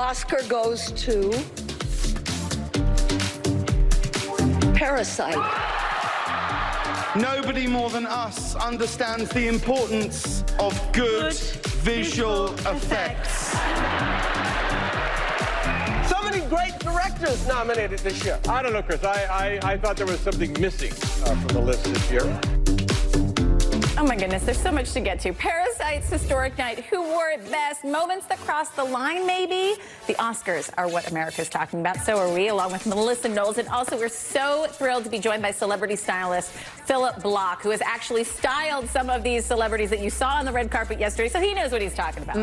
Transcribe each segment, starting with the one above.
Oscar goes to Parasite. Nobody more than us understands the importance of good visual effects. So many great directors nominated this year. I don't know, Chris. I thought there was something missing from the list this year. Oh my goodness, there's so much to get to. Parasite's historic night. Who wore it best? Moments that crossed the line, maybe? The Oscars are what America's talking about. So are we, along with Melissa Knowles. And also, we're so thrilled to be joined by celebrity stylist Philip Block, who has actually styled some of these celebrities that you saw on the red carpet yesterday. So he knows what he's talking about.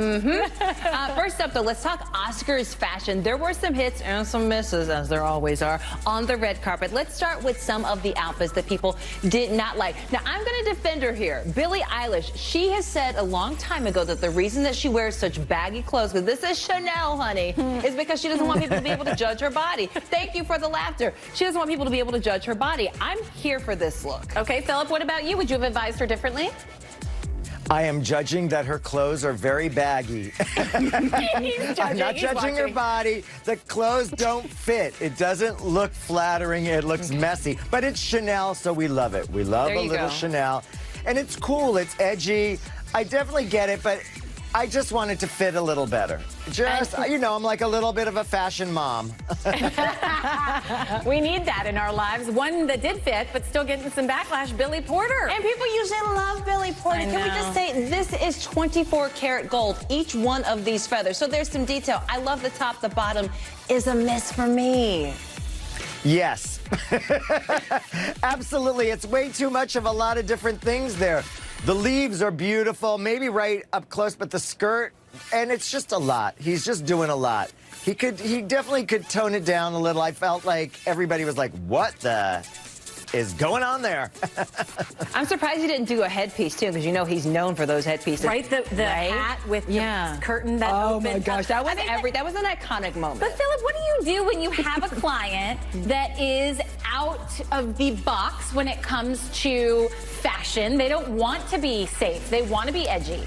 First up, though, let's talk Oscars fashion. There were some hits and some misses, as there always are, on the red carpet. Let's start with some of the outfits that people did not like. Now, I'm going to defend her here. Billie Eilish, she has said a long time ago that the reason that she wears such baggy clothes, because this is Chanel, honey, is because she doesn't want people to be able to judge her body. Thank you for the laughter. She doesn't want people to be able to judge her body. I'm here for this look. Okay, Philip, what about you? Would you have advised her differently? I am judging that her clothes are very baggy. I'm not judging her body. The clothes don't fit. It doesn't look flattering. It looks messy. But it's Chanel, so we love it. We love a little Chanel. And it's cool. It's edgy. I definitely get it, but I just want it to fit a little better. Just, you know, I'm like a little bit of a fashion mom. We need that in our lives. One that did fit, but still getting some backlash, Billy Porter. And people usually love Billy Porter. Can we just say this is 24 karat gold, each one of these feathers. So there's some detail. I love the top, the bottom is a miss for me. Yes. Absolutely. It's way too much of a lot of different things there. The leaves are beautiful, maybe right up close, but the skirt, and it's just a lot. He's just doing a lot. He definitely could tone it down a little. I felt like everybody was like, what the is going on there? I'm surprised he didn't do a headpiece, too, because you know he's known for those headpieces. Right? The hat with the curtain that opened. Oh, my gosh. That was that was an iconic moment. But, Philip, what do you do when you have a client that is out of the box when it comes to fashion? They don't want to be safe. They want to be edgy.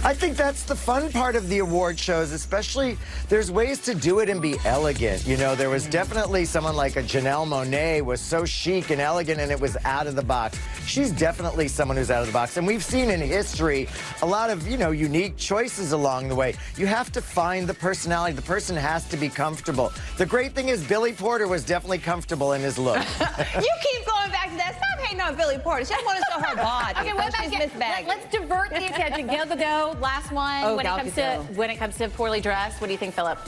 I think that's the fun part of the award shows, especially there's ways to do it and be elegant. You know, there was definitely someone like a Janelle Monáe was so chic and elegant and it was out of the box. She's definitely someone who's out of the box. And we've seen in history a lot of, you know, unique choices along the way. You have to find the personality. The person has to be comfortable. The great thing is Billy Porter was definitely comfortable in his look. You keep going back to that. Stop hating on Billy Porter. She doesn't want to show her body. Okay, what about Miss Baggy. Let's divert the attention. Gal Gadot, last one. Oh, when it comes to poorly dressed, what do you think, Philip?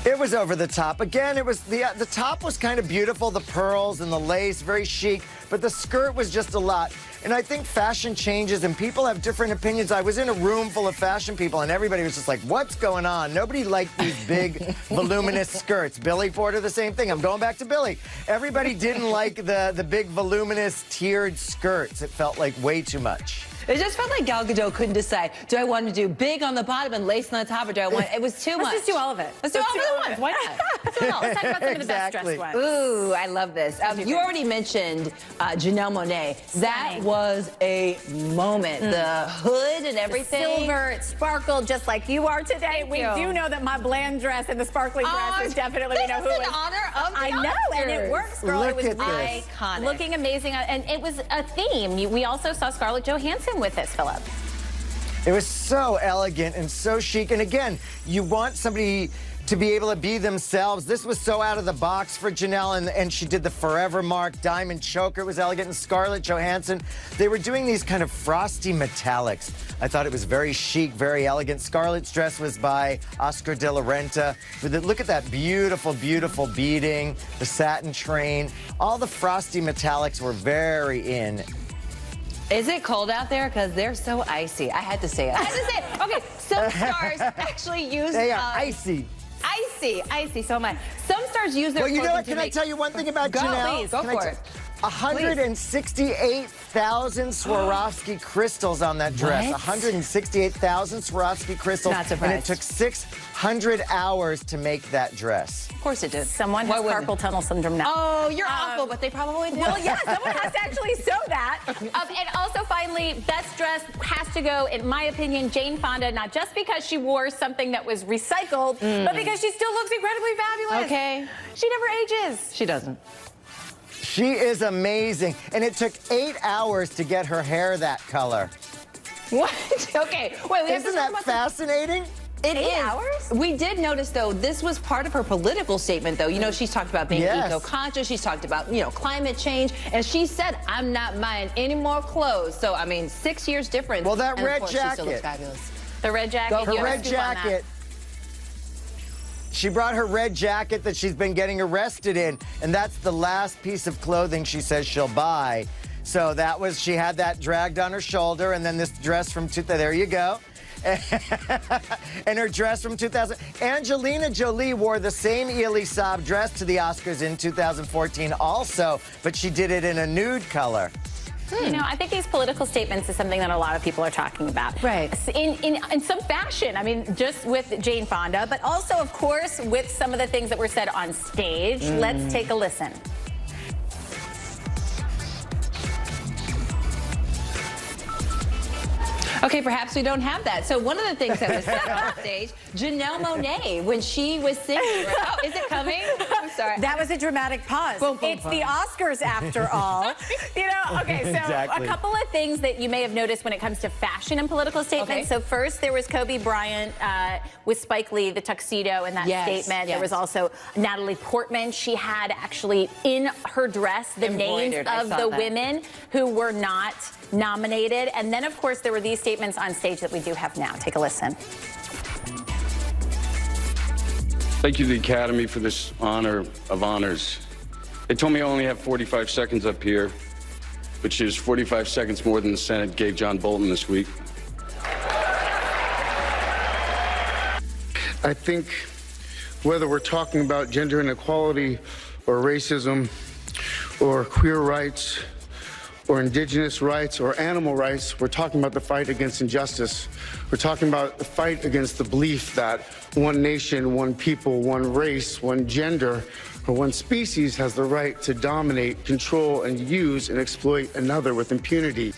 It was over the top. Again, it was the top was kind of beautiful, the pearls and the lace, very chic, but the skirt was just a lot. And I think fashion changes and people have different opinions. I was in a room full of fashion people and everybody was just like, what's going on? Nobody liked these big, voluminous skirts. Billy Porter, the same thing. I'm going back to Billy. Everybody didn't like the big, voluminous, tiered skirts. It felt like way too much. It just felt like Gal Gadot couldn't decide, do I want to do big on the bottom and lace on the top, or do I want, it was too much. Let's just do all of it. Let's do all of it at once. Why not? Let's do it all. Let's talk about some of the best dressed ones. Ooh, I love this. You already mentioned Janelle Monáe. That was a moment. The hood and everything. The silver, it sparkled just like you are today. We do know that my bland dress and the sparkly dress is definitely, we know who it is. in honor of the I know, and it works, girl. Look it was at this. Iconic. Looking amazing, and it was a theme. We also saw Scarlett Johansson with this, Philip. It was so elegant and so chic. And again, you want somebody to be able to be themselves. This was so out of the box for Janelle, and she did the Forever Mark diamond choker. It was elegant. And Scarlett Johansson, they were doing these kind of frosty metallics. I thought it was very chic, very elegant. Scarlett's dress was by Oscar de la Renta. Look at that beautiful, beautiful beading, the satin train. All the frosty metallics were very in. Is it cold out there? Because they're so icy. I had to say it. I had to say it. Okay, some stars actually use... They are icy. Icy so much. Some stars use their Well, you know what? clothing Can I tell you one thing about Janelle? Please, go for it. 168,000 Swarovski crystals on that dress. What? 168,000 Swarovski crystals. Not surprised. And it took 600 hours to make that dress. Of course it did. Someone Why has wouldn't? carpal tunnel syndrome now. Oh, you're awful, but they probably do. Well, yeah, someone has to actually sew that. And also, finally, best dress has to go, in my opinion, Jane Fonda, not just because she wore something that was recycled, but because she still looks incredibly fabulous. Okay. She never ages. She doesn't. She is amazing. And it took 8 hours to get her hair that color. What? Okay. Wait, we have to Isn't talk that about fascinating? It is. 8 hours? We did notice, though, this was part of her political statement, though. You know, she's talked about being Yes. eco-conscious. She's talked about, you know, climate change. And she said, I'm not buying any more clothes. So, I mean, 6 years difference. Well, that and red of course, she still looks jacket. fabulous. The red jacket. Her you have a red scoop on that. jacket. She brought her red jacket that she's been getting arrested in, and that's the last piece of clothing she says she'll buy. So that was, she had that dragged on her shoulder, and then this dress from, there you go. And her dress from 2000. Angelina Jolie wore the same Elie Saab dress to the Oscars in 2014 also, but she did it in a nude color. You know, I think these political statements is something that a lot of people are talking about. Right. In some fashion. I mean, just with Jane Fonda, but also, of course, with some of the things that were said on stage. Let's take a listen. Okay, perhaps we don't have that. So one of the things that was said on stage, Janelle Monáe, when she was singing, oh, is it coming? I'm sorry. That was a dramatic pause. Boom, boom, It's boom. the Oscars after all. You know, okay, so Exactly. a couple of things that you may have noticed when it comes to fashion and political statements. Okay. So first, there was Kobe Bryant with Spike Lee, the tuxedo in that Yes, statement. There yes. was also Natalie Portman. She had actually in her dress the names Embroidered, I of saw the that. women who were not nominated. And then, of course, there were these statements on stage that we do have now. Take a listen. Thank you to the Academy for this honor of honors. They told me I only have 45 seconds up here, which is 45 seconds more than the Senate gave John Bolton this week. I think whether we're talking about gender inequality or racism or queer rights or indigenous rights or animal rights, we're talking about the fight against injustice. We're talking about the fight against the belief that one nation, one people, one race, one gender, or one species has the right to dominate, control, and use and exploit another with impunity.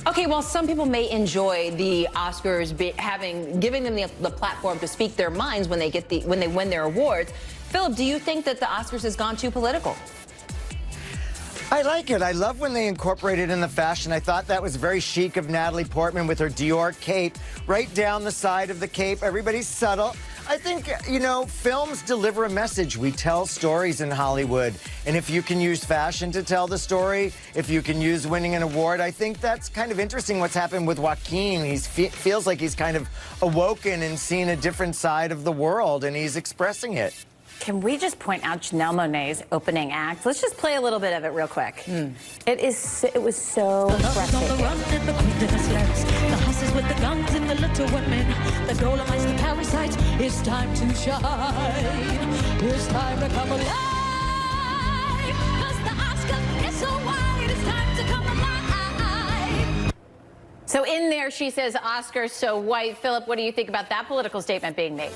Okay, well, some people may enjoy the Oscars giving them the platform to speak their minds when they win their awards. Philip, do you think that the Oscars has gone too political? I like it. I love when they incorporate it in the fashion. I thought that was very chic of Natalie Portman with her Dior cape right down the side of the cape. Everybody's subtle. I think, you know, films deliver a message. We tell stories in Hollywood. And if you can use fashion to tell the story, if you can use winning an award, I think that's kind of interesting what's happened with Joaquin. He feels like he's kind of awoken and seen a different side of the world, and he's expressing it. Can we just point out Janelle Monáe's opening act? Let's just play a little bit of it real quick. It was so breathtaking. The horses with the guns and the little women, the Dolomites, the parasites. It's time to shine. It's time to come alive. 'Cause the Oscars is so wide. It's time to come alive. So in there, she says, Oscars so white. Philip, what do you think about that political statement being made?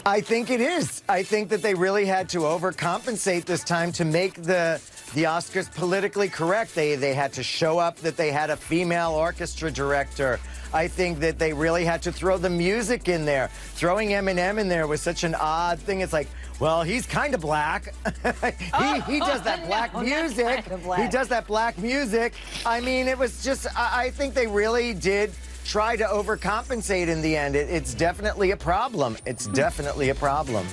I think it is. I think that they really had to overcompensate this time to make the Oscars politically correct. They had to show up that they had a female orchestra director. I think that they really had to throw the music in there. Throwing Eminem in there was such an odd thing. It's like, well, he's kind of black. he does that black music. kind of black. He does that black music. I mean, it was just, I think they really did try to overcompensate in the end. It's definitely a problem. It's definitely a problem.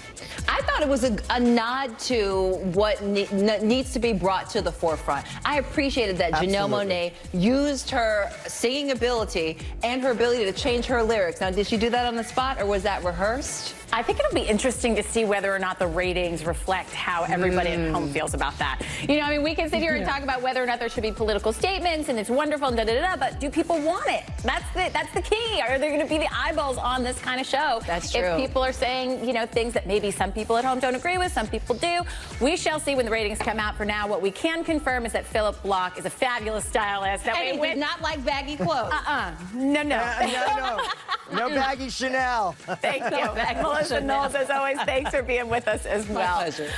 I thought it was a nod to what needs to be brought to the forefront. I appreciated that Janelle Monáe used her singing ability and her ability to change her lyrics. Now, did she do that on the spot, or was that rehearsed? I think it'll be interesting to see whether or not the ratings reflect how everybody at home feels about that. You know, I mean, we can sit here and talk about whether or not there should be political statements and it's wonderful and da-da-da-da, but do people want it? That's the key. Are there going to be the eyeballs on this kind of show? That's true. If people are saying, you know, things that maybe some people people at home don't agree with, some people do. We shall see when the ratings come out. For now, what we can confirm is that Philip Block is a fabulous stylist. And he does not like baggy clothes. No. No baggy Chanel. Thank you. Melissa Knowles, as always, thanks for being with us as well. My pleasure.